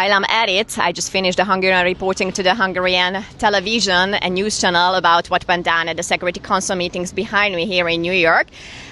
While I'm at it, I just finished the Hungarian reporting to the Hungarian television and news channel about what went down at the Security Council meetings behind me here in New York.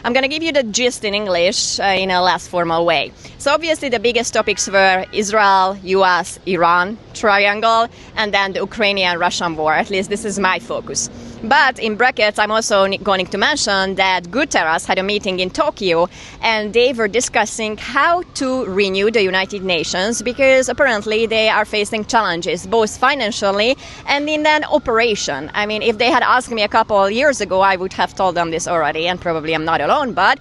I'm going to give you the gist in English in a less formal way. So obviously the biggest topics were Israel, US, Iran triangle, and then the Ukrainian-Russian war. At least this is my focus. But in brackets, I'm also going to mention that Guterres had a meeting in Tokyo and they were discussing how to renew the United Nations because apparently they are facing challenges, both financially and in an operation. I mean, if they had asked me a couple of years ago, I would have told them this already, and probably I'm not alone, but,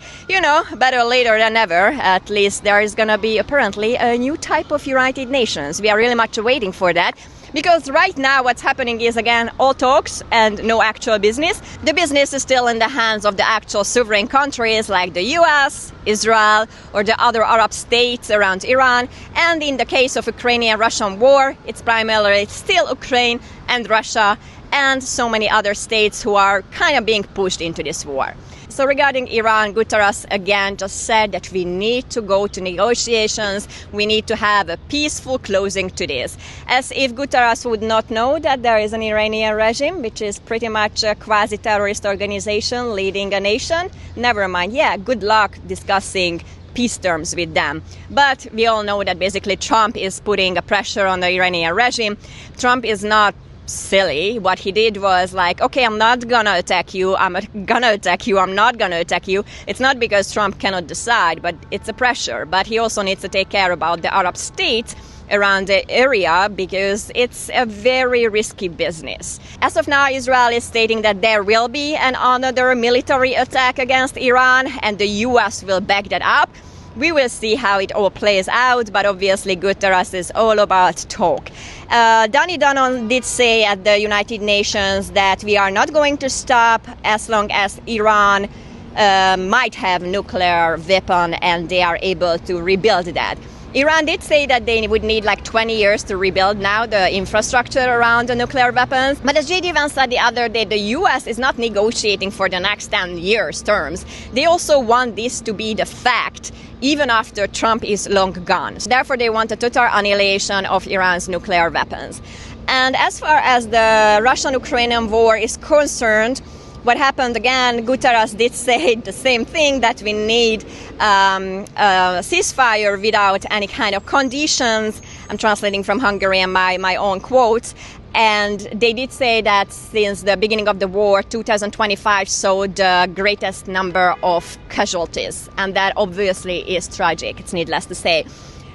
better later than never. At least there is going to be apparently a new type of United Nations. We are really much waiting for that. Because right now what's happening is, again, all talks and no actual business. The business is still in the hands of the actual sovereign countries like the US, Israel, or the other Arab states around Iran. And in the case of Ukrainian-Russian war, it's primarily still Ukraine and Russia and so many other states who are kind of being pushed into this war. So regarding Iran, Guterres again just said that we need to go to negotiations, we need to have a peaceful closing to this. As if Guterres would not know that there is an Iranian regime, which is pretty much a quasi-terrorist organization leading a nation. Never mind, good luck discussing peace terms with them. But we all know that basically Trump is putting a pressure on the Iranian regime. Trump is not silly. What he did was like, okay, I'm not gonna attack you, I'm gonna attack you, I'm not gonna attack you. It's not because Trump cannot decide, but it's a pressure. But he also needs to take care about the Arab states around the area because it's a very risky business. As of now, Israel is stating that there will be another military attack against Iran and the US will back that up. We will see how it all plays out, but obviously Guterres is all about talk. Danny Danon did say at the United Nations that we are not going to stop as long as Iran might have nuclear weapon and they are able to rebuild that. Iran did say that they would need like 20 years to rebuild now the infrastructure around the nuclear weapons. But as J.D. Vance said the other day, the U.S. is not negotiating for the next 10 years terms. They also want this to be the fact even after Trump is long gone. So therefore, they want a total annihilation of Iran's nuclear weapons. And as far as the Russian-Ukrainian war is concerned, what happened again, Guterres did say the same thing, that we need a ceasefire without any kind of conditions. I'm translating from Hungarian my own quotes. And they did say that since the beginning of the war, 2025 saw the greatest number of casualties. And that obviously is tragic, it's needless to say.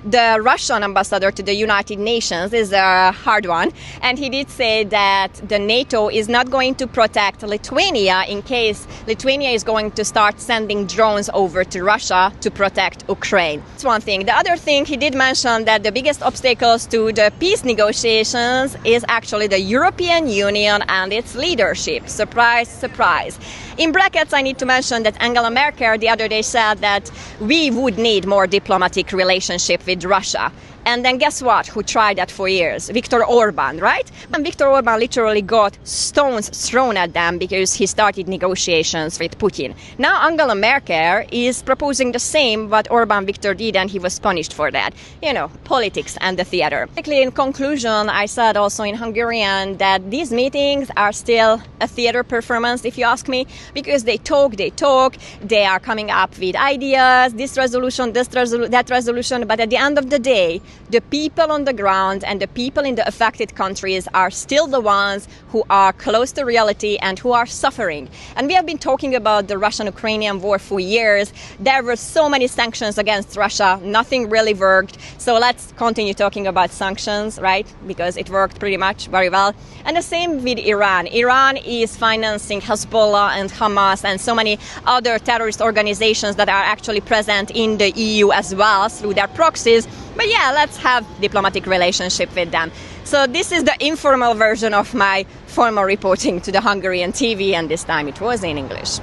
The Russian ambassador to the United Nations is a hard one, and he did say that the NATO is not going to protect Lithuania in case Lithuania is going to start sending drones over to Russia to protect Ukraine. That's one thing. The other thing, he did mention that the biggest obstacles to the peace negotiations is actually the European Union and its leadership. Surprise, surprise. In brackets, I need to mention that Angela Merkel the other day said that we would need more diplomatic relationship with Russia. And then guess what? Who tried that for years? Viktor Orban, right? And Viktor Orban literally got stones thrown at them because he started negotiations with Putin. Now Angela Merkel is proposing the same what Orban Viktor did, and he was punished for that. Politics and the theater. In conclusion, I said also in Hungarian that these meetings are still a theater performance, if you ask me, because they talk, they are coming up with ideas, this resolution, that resolution, but at the end of the day, the people on the ground and the people in the affected countries are still the ones who are close to reality and who are suffering. And we have been talking about the Russian-Ukrainian war for years. There were so many sanctions against Russia. Nothing really worked. So let's continue talking about sanctions, right? Because it worked pretty much very well. And the same with Iran. Iran is financing Hezbollah and Hamas and so many other terrorist organizations that are actually present in the EU as well through their proxies. But let's have diplomatic relationship with them. So this is the informal version of my formal reporting to the Hungarian TV, and this time it was in English.